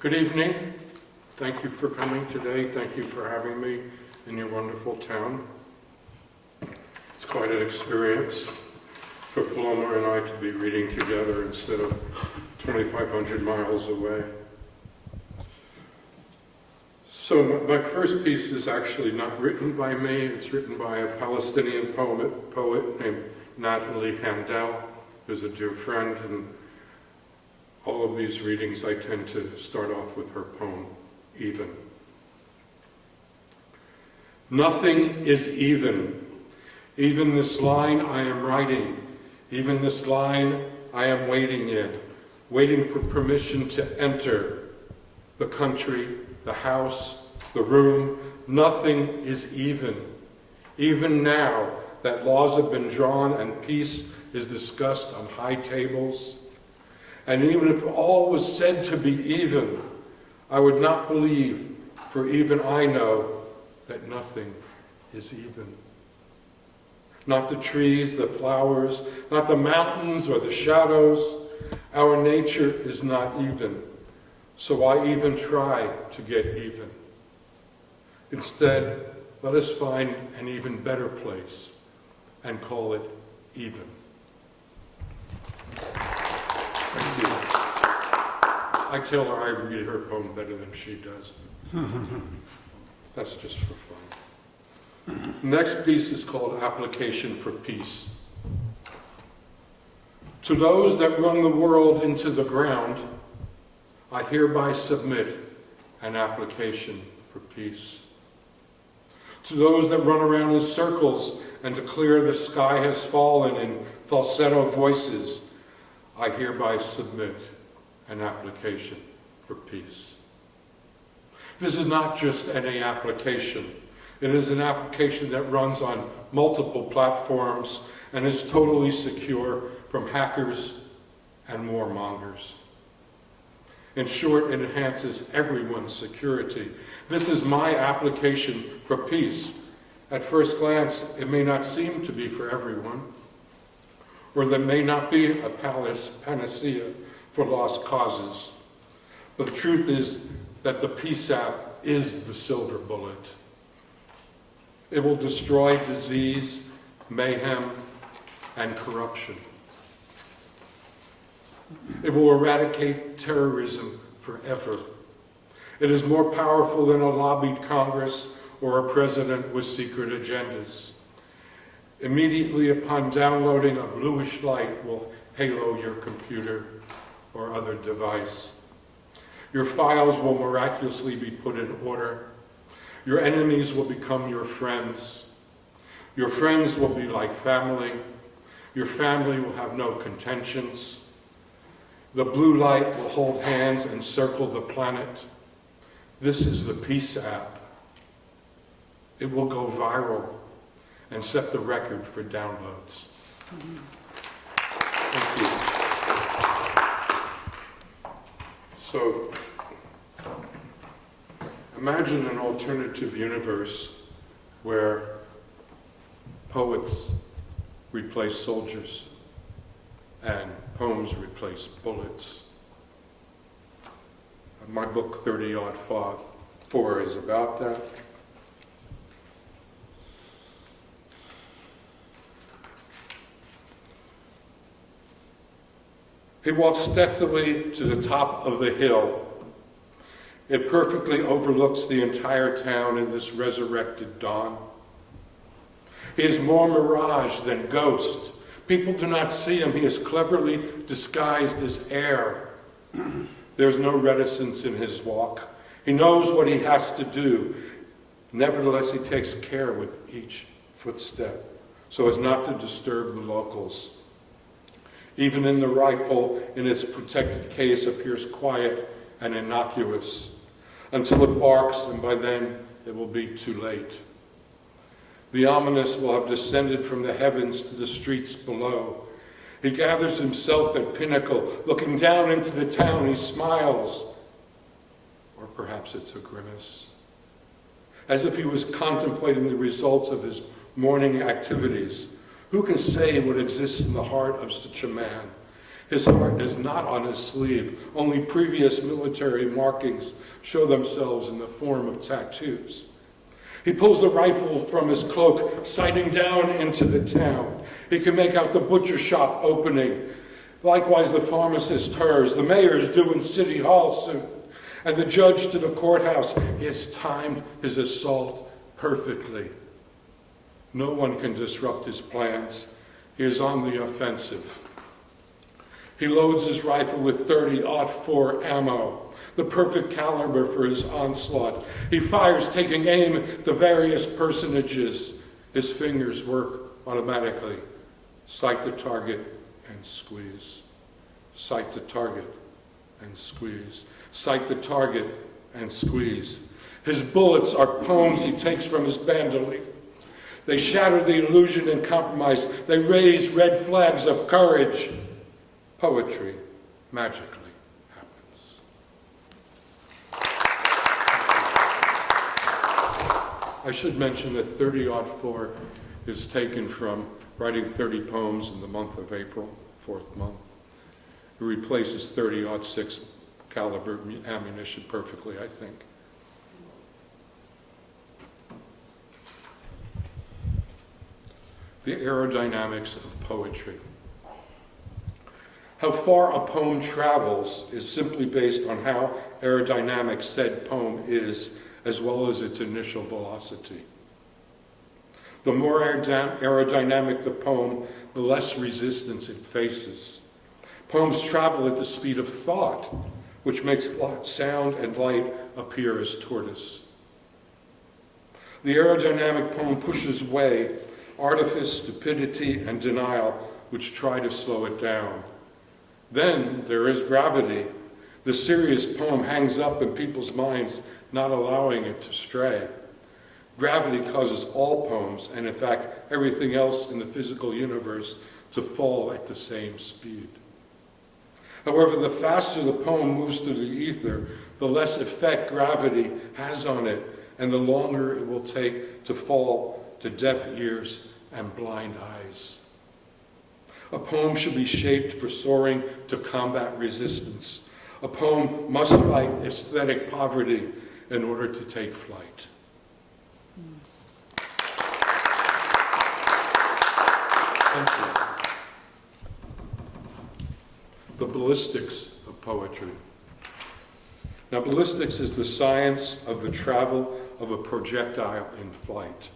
Good evening. Thank you for coming today. Thank you for having me in your wonderful town. It's quite an experience for Paloma and I to be reading together instead of 2,500 miles away. So my first piece is actually not written by me. It's written by a Palestinian poet named Natalie Handel, who's a dear friend, and all of these readings I tend to start off with her poem, Even. Nothing is even. Even this line I am writing, even this line I am waiting in, waiting for permission to enter the country, the house, the room. Nothing is even. Even now that laws have been drawn and peace is discussed on high tables. And even if all was said to be even, I would not believe, for even I know that nothing is even. Not the trees, the flowers, not the mountains or the shadows. Our nature is not even, so why even try to get even? Instead, let us find an even better place and call it even. Thank you. I tell her I read her poem better than she does. That's just for fun. Next piece is called Application for Peace. To those that run the world into the ground, I hereby submit an application for peace. To those that run around in circles and declare the sky has fallen in falsetto voices, I hereby submit an application for peace. This is not just any application. It is an application that runs on multiple platforms and is totally secure from hackers and warmongers. In short, it enhances everyone's security. This is my application for peace. At first glance, it may not seem to be for everyone, or there may not be a panacea for lost causes. But the truth is that the Peace app is the silver bullet. It will destroy disease, mayhem, and corruption. It will eradicate terrorism forever. It is more powerful than a lobbied Congress or a president with secret agendas. Immediately upon downloading, a bluish light will halo your computer or other device. Your files will miraculously be put in order. Your enemies will become your friends. Your friends will be like family. Your family will have no contentions. The blue light will hold hands and circle the planet. This is the Peace app. It will go viral and set the record for downloads. Thank you. So, imagine an alternative universe where poets replace soldiers and poems replace bullets. My book, 30-4, is about that. He walks stealthily to the top of the hill. It perfectly overlooks the entire town in this resurrected dawn. He is more mirage than ghost. People do not see him. He is cleverly disguised as air. There's no reticence in his walk. He knows what he has to do. Nevertheless, he takes care with each footstep so as not to disturb the locals. Even in the rifle, in its protected case, appears quiet and innocuous until it barks, and by then it will be too late. The ominous will have descended from the heavens to the streets below. He gathers himself at pinnacle. Looking down into the town, he smiles. Or perhaps it's a grimace. As if he was contemplating the results of his morning activities. Who can say what exists in the heart of such a man? His heart is not on his sleeve. Only previous military markings show themselves in the form of tattoos. He pulls the rifle from his cloak, sighting down into the town. He can make out the butcher shop opening. Likewise, the pharmacist hers. The mayor's due in City Hall soon. And the judge to the courthouse. He has timed his assault perfectly. No one can disrupt his plans. He is on the offensive. He loads his rifle with .30-04 ammo, the perfect caliber for his onslaught. He fires, taking aim at the various personages. His fingers work automatically. Sight the target and squeeze. Sight the target and squeeze. Sight the target and squeeze. His bullets are poems he takes from his bandolier. They shatter the illusion and compromise. They raise red flags of courage. Poetry magically happens. I should mention that .30-04 is taken from writing 30 poems in the month of April, fourth month. It replaces .30-06 caliber ammunition perfectly, I think. The aerodynamics of poetry. How far a poem travels is simply based on how aerodynamic said poem is, as well as its initial velocity. The more aerodynamic the poem, the less resistance it faces. Poems travel at the speed of thought, which makes sound and light appear as tortoise. The aerodynamic poem pushes away artifice, stupidity, and denial, which try to slow it down. Then there is gravity. The serious poem hangs up in people's minds, not allowing it to stray. Gravity causes all poems, and in fact, everything else in the physical universe, to fall at the same speed. However, the faster the poem moves through the ether, the less effect gravity has on it, and the longer it will take to fall to deaf ears and blind eyes. A poem should be shaped for soaring to combat resistance. A poem must fight aesthetic poverty in order to take flight. Thank you. The ballistics of poetry. Now, ballistics is the science of the travel of a projectile in flight.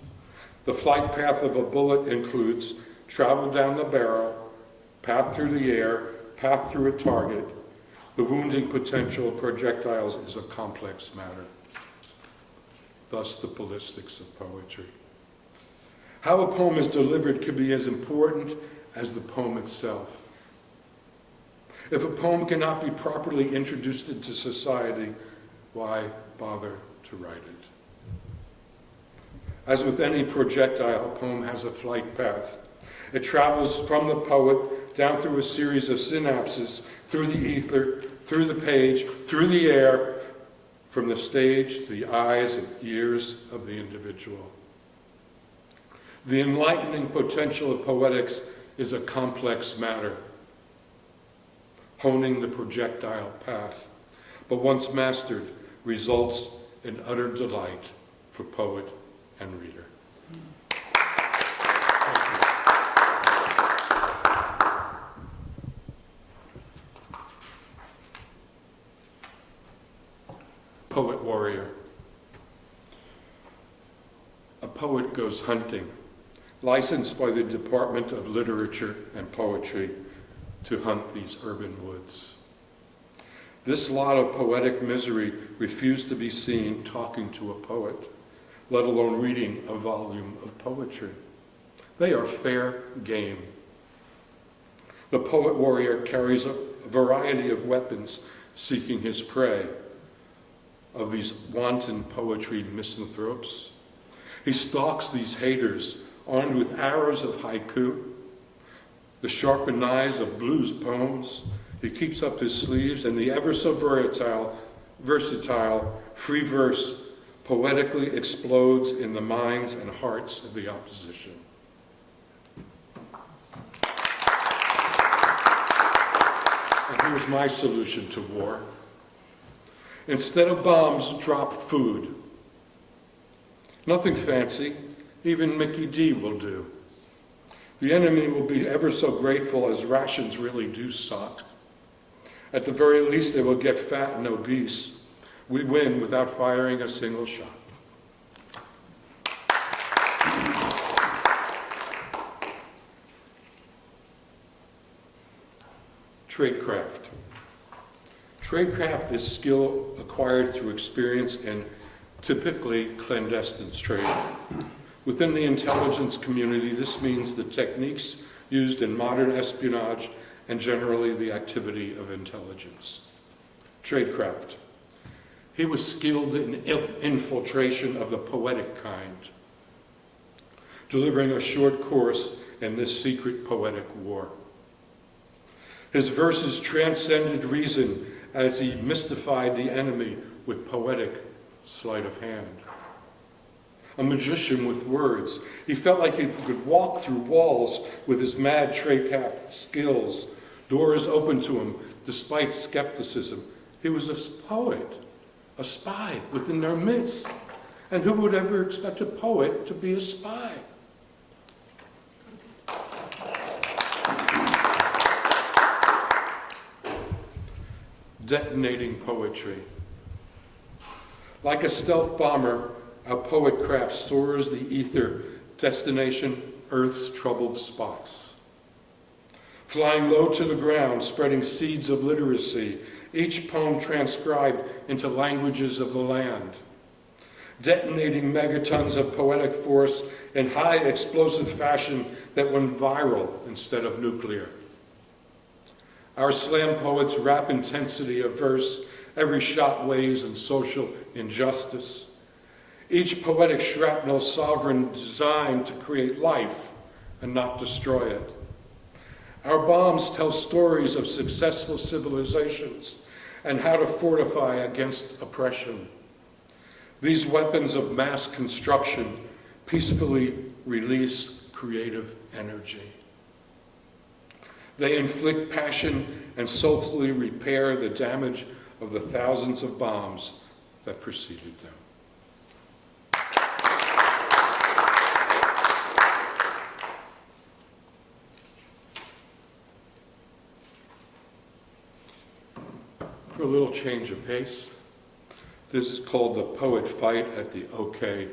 The flight path of a bullet includes travel down the barrel, path through the air, path through a target. The wounding potential of projectiles is a complex matter. Thus, the ballistics of poetry. How a poem is delivered can be as important as the poem itself. If a poem cannot be properly introduced into society, why bother to write it? As with any projectile, a poem has a flight path. It travels from the poet down through a series of synapses, through the ether, through the page, through the air, from the stage to the eyes and ears of the individual. The enlightening potential of poetics is a complex matter, honing the projectile path, but once mastered, results in utter delight for poet and reader. Poet warrior. A poet goes hunting, licensed by the Department of Literature and Poetry to hunt these urban woods. This lot of poetic misery refused to be seen talking to a poet, let alone reading a volume of poetry. They are fair game. The poet warrior carries a variety of weapons seeking his prey, of these wanton poetry misanthropes. He stalks these haters, armed with arrows of haiku, the sharpened knives of blues poems. He keeps up his sleeves, and the ever so versatile free verse poetically explodes in the minds and hearts of the opposition. here's my solution to war. Instead of bombs, drop food. Nothing fancy, even Mickey D will do. The enemy will be ever so grateful, as rations really do suck. At the very least, they will get fat and obese. We win without firing a single shot. Tradecraft. Tradecraft is skill acquired through experience in typically clandestine trade. Within the intelligence community, this means the techniques used in modern espionage and generally the activity of intelligence. Tradecraft. He was skilled in infiltration of the poetic kind, delivering a short course in this secret poetic war. His verses transcended reason as he mystified the enemy with poetic sleight of hand. A magician with words, he felt like he could walk through walls with his mad tradecraft skills. Doors open to him despite skepticism. He was a poet, a spy within their midst. And who would ever expect a poet to be a spy? Detonating poetry. Like a stealth bomber, a poet craft soars the ether, destination Earth's troubled spots. Flying low to the ground, spreading seeds of literacy, each poem transcribed into languages of the land. Detonating megatons of poetic force in high explosive fashion that went viral instead of nuclear. Our slam poets rap intensity of verse, every shot weighs in social injustice. Each poetic shrapnel sovereign designed to create life and not destroy it. Our bombs tell stories of successful civilizations and how to fortify against oppression. These weapons of mass construction peacefully release creative energy. They inflict passion and soulfully repair the damage of the thousands of bombs that preceded them. For a little change of pace, this is called the Poet Fight at the OK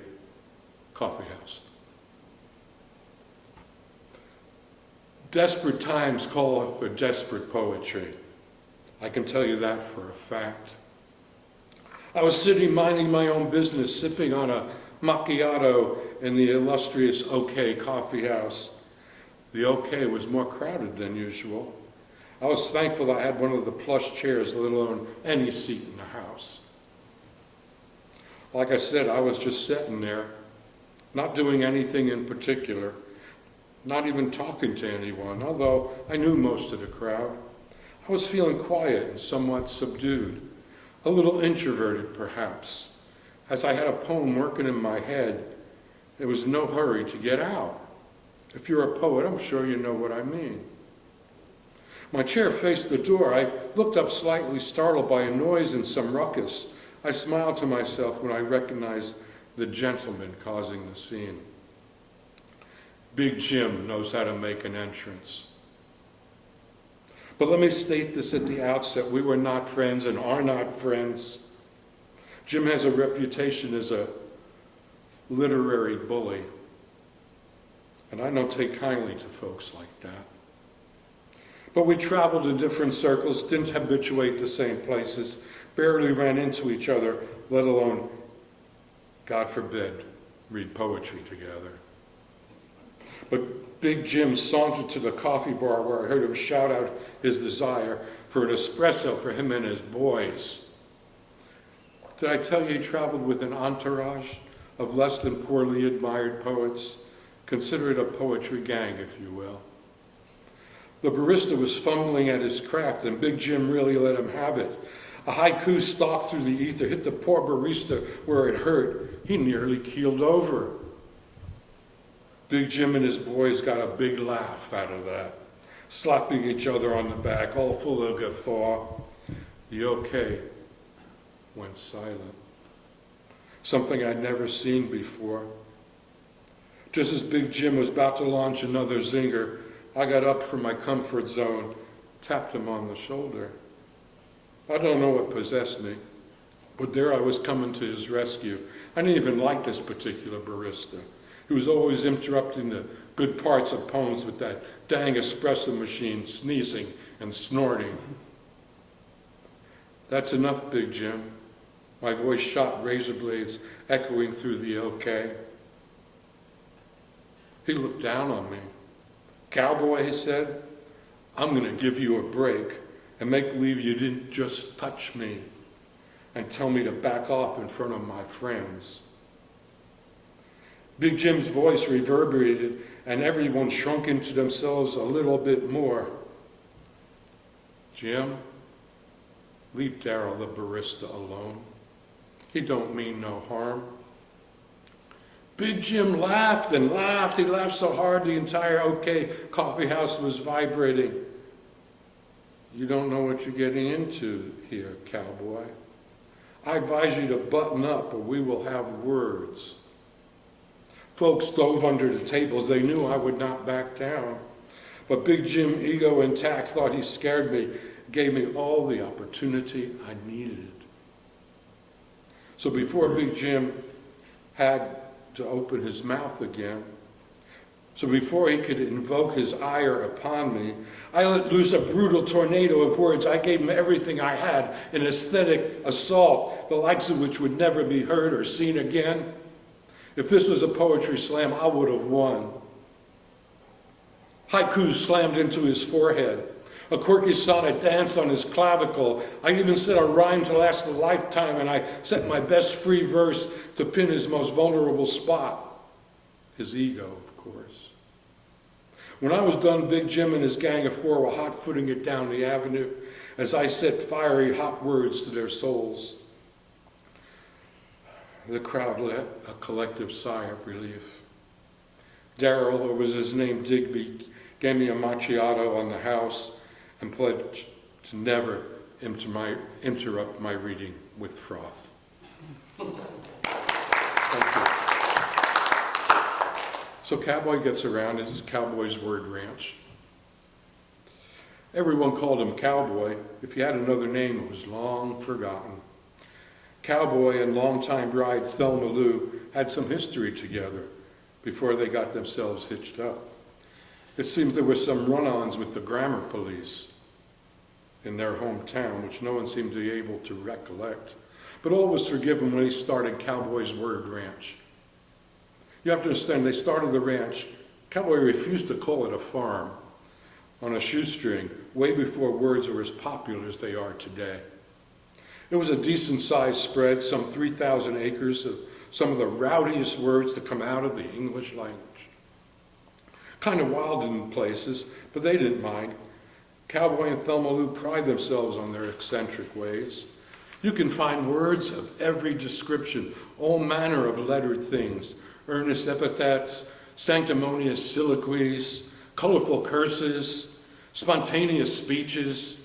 Coffee House. Desperate times call for desperate poetry. I can tell you that for a fact. I was sitting minding my own business, sipping on a macchiato in the illustrious OK Coffee House. The OK was more crowded than usual. I was thankful I had one of the plush chairs, let alone any seat in the house. Like I said, I was just sitting there, not doing anything in particular, not even talking to anyone, although I knew most of the crowd. I was feeling quiet and somewhat subdued, a little introverted perhaps. As I had a poem working in my head, there was no hurry to get out. If you're a poet, I'm sure you know what I mean. My chair faced the door. I looked up slightly, startled by a noise and some ruckus. I smiled to myself when I recognized the gentleman causing the scene. Big Jim knows how to make an entrance. But let me state this at the outset. We were not friends and are not friends. Jim has a reputation as a literary bully. And I don't take kindly to folks like that. But we traveled in different circles, didn't habituate the same places, barely ran into each other, let alone, God forbid, read poetry together. But Big Jim sauntered to the coffee bar where I heard him shout out his desire for an espresso for him and his boys. Did I tell you he traveled with an entourage of less than poorly admired poets? Consider it a poetry gang, if you will. The barista was fumbling at his craft, and Big Jim really let him have it. A haiku stalked through the ether, hit the poor barista where it hurt. He nearly keeled over. Big Jim and his boys got a big laugh out of that. slapping each other on the back, all full of guffaw. The OK went silent. Something I'd never seen before. Just as Big Jim was about to launch another zinger, I got up from my comfort zone, tapped him on the shoulder. I don't know what possessed me, but there I was coming to his rescue. I didn't even like this particular barista. He was always interrupting the good parts of poems with that dang espresso machine, sneezing and snorting. That's enough, Big Jim. My voice shot razor blades echoing through the OK. He looked down on me. Cowboy, he said, I'm going to give you a break and make believe you didn't just touch me and tell me to back off in front of my friends. Big Jim's voice reverberated and everyone shrunk into themselves a little bit more. Jim, leave Darryl the barista alone. He don't mean no harm. Big Jim laughed and laughed. He laughed so hard the entire OK coffee house was vibrating. You don't know what you're getting into here, cowboy. I advise you to button up or we will have words. Folks dove under the tables. They knew I would not back down. But Big Jim, ego intact, thought he scared me, gave me all the opportunity I needed. So before Big Jim had to open his mouth again, so before he could invoke his ire upon me, I let loose a brutal tornado of words. I gave him everything I had, an aesthetic assault, the likes of which would never be heard or seen again. If this was a poetry slam, I would have won. Haikus slammed into his forehead. A quirky sonnet danced on his clavicle. I even said a rhyme to last a lifetime, and I set my best free verse to pin his most vulnerable spot, his ego, of course. When I was done, Big Jim and his gang of four were hot-footing it down the avenue as I set fiery, hot words to their souls. The crowd let a collective sigh of relief. Darryl, or was his name Digby, gave me a macchiato on the house and pledged to never interrupt my reading with froth. Thank you. So Cowboy gets around. This is Cowboy's word ranch. Everyone called him Cowboy. If he had another name, it was long forgotten. Cowboy and longtime bride Thelma Lou had some history together before they got themselves hitched up. It seems there were some run-ons with the grammar police in their hometown, which no one seemed to be able to recollect. But all was forgiven when he started Cowboy's Word Ranch. You have to understand, they started the ranch. Cowboy refused to call it a farm on a shoestring way before words were as popular as they are today. It was a decent-sized spread, some 3,000 acres of some of the rowdiest words to come out of the English language. Kind of wild in places, but they didn't mind. Cowboy and Thelma Lou pride themselves on their eccentric ways. You can find words of every description, all manner of lettered things, earnest epithets, sanctimonious soliloquies, colorful curses, spontaneous speeches.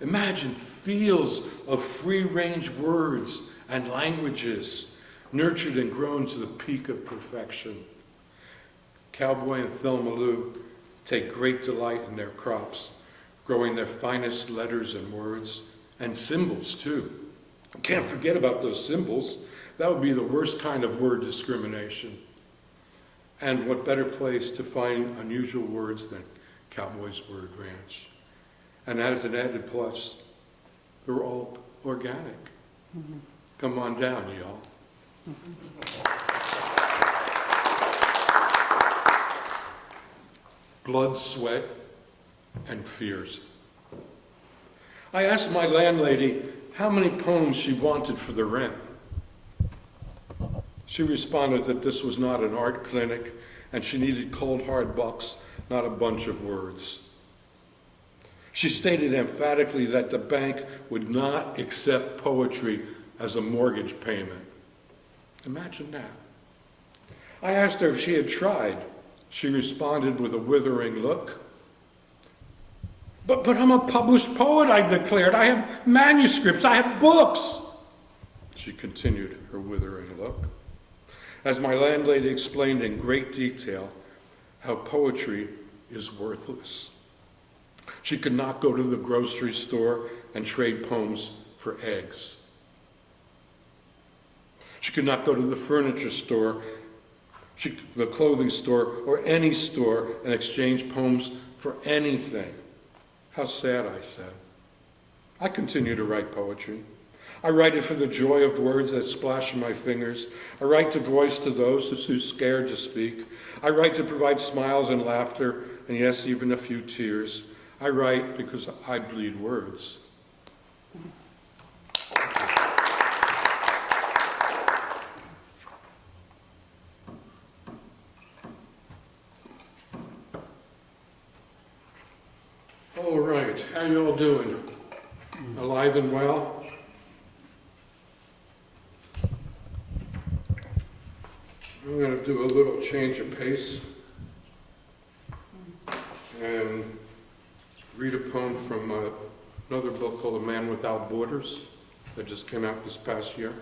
Imagine fields of free-range words and languages, nurtured and grown to the peak of perfection. Cowboy and Thelma Lou take great delight in their crops, growing their finest letters and words, and symbols too. Can't forget about those symbols. That would be the worst kind of word discrimination. And what better place to find unusual words than Cowboy's Word Ranch? And as an added plus, they're all organic. Mm-hmm. Come on down, y'all. Mm-hmm. Blood, sweat, and fears. I asked my landlady how many poems she wanted for the rent. She responded that this was not an art clinic and she needed cold hard bucks, not a bunch of words. She stated emphatically that the bank would not accept poetry as a mortgage payment. Imagine that. I asked her if she had tried. She responded with a withering look. But I'm a published poet, I declared. I have manuscripts, I have books. She continued her withering look, as my landlady explained in great detail how poetry is worthless. She could not go to the grocery store and trade poems for eggs. She could not go to the furniture store, the clothing store, or any store and exchange poems for anything. How sad, I said. I continue to write poetry. I write it for the joy of words that splash in my fingers. I write to voice to those who are scared to speak. I write to provide smiles and laughter, and yes, even a few tears. I write because I bleed words. All right, how you all doing? Alive and well? I'm going to do a little change of pace and read a poem from another book called A Man Without Borders that just came out this past year.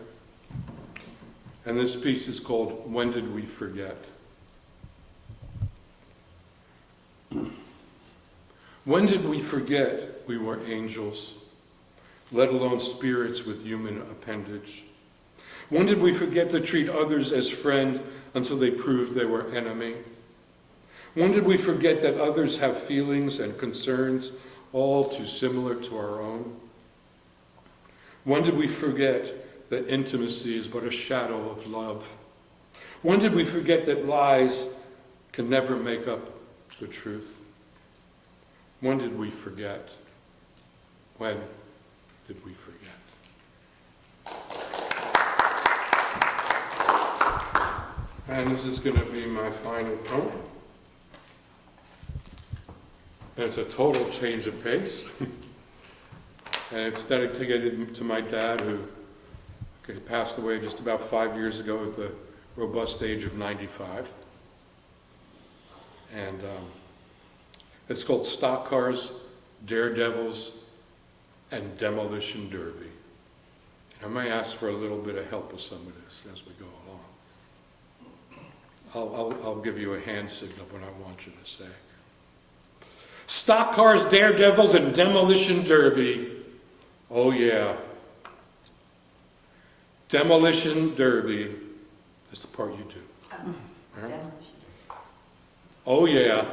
And this piece is called When Did We Forget? When did we forget we were angels, let alone spirits with human appendage? When did we forget to treat others as friend until they proved they were enemy? When did we forget that others have feelings and concerns all too similar to our own? When did we forget that intimacy is but a shadow of love? When did we forget that lies can never make up the truth? When did we forget? When did we forget? And this is going to be my final poem. And it's a total change of pace. And it's dedicated to my dad, who passed away just about 5 years ago at the robust age of 95. And it's called Stock Cars, Daredevils, and Demolition Derby. I may ask for a little bit of help with some of this as we go along. I'll give you a hand signal when I want you to say. Stock Cars, Daredevils, and Demolition Derby. Oh yeah. Demolition Derby. That's the part you do. Right? Oh yeah.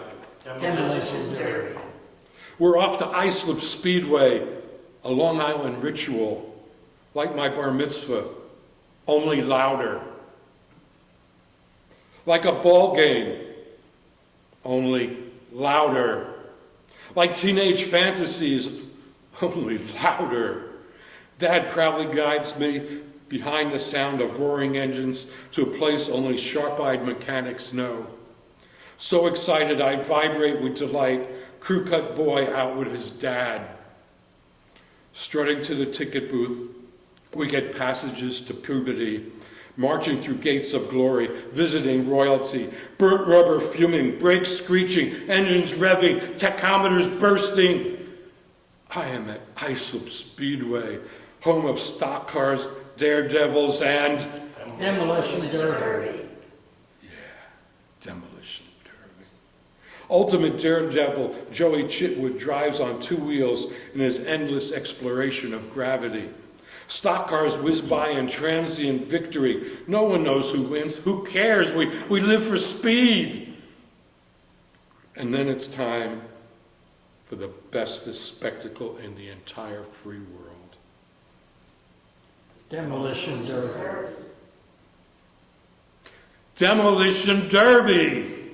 Demolition Derby. We're off to Islip Speedway, a Long Island ritual, like my bar mitzvah, only louder. Like a ball game, only louder. Like teenage fantasies, only louder. Dad proudly guides me behind the sound of roaring engines to a place only sharp-eyed mechanics know. So excited I vibrate with delight, crew-cut boy out with his dad. Strutting to the ticket booth, we get passages to puberty, marching through gates of glory, visiting royalty, burnt rubber fuming, brakes screeching, engines revving, tachometers bursting. I am at Islip Speedway, home of stock cars, daredevils, and Demolition Derby. Yeah, Demolition Derby. Ultimate daredevil Joey Chitwood drives on two wheels in his endless exploration of gravity. Stock cars whiz by in transient victory. No one knows who wins. Who cares? We live for speed. And then it's time for the bestest spectacle in the entire free world. Demolition Derby. Demolition Derby.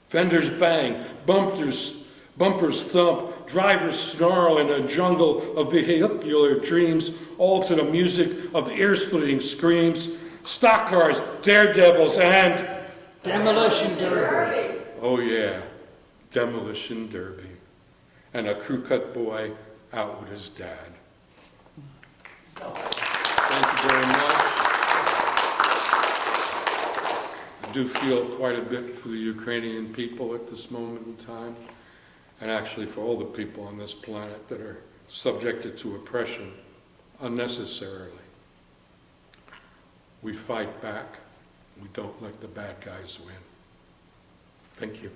Fenders bang, bumpers thump, drivers snarl in a jungle of vehicular dreams, all to the music of ear-splitting screams. Stock cars, daredevils, and Demolition Derby. Oh yeah, Demolition Derby. And a crew-cut boy out with his dad. Thank you very much. I do feel quite a bit for the Ukrainian people at this moment in time. and actually for all the people on this planet that are subjected to oppression unnecessarily. We fight back. We don't let the bad guys win. Thank you.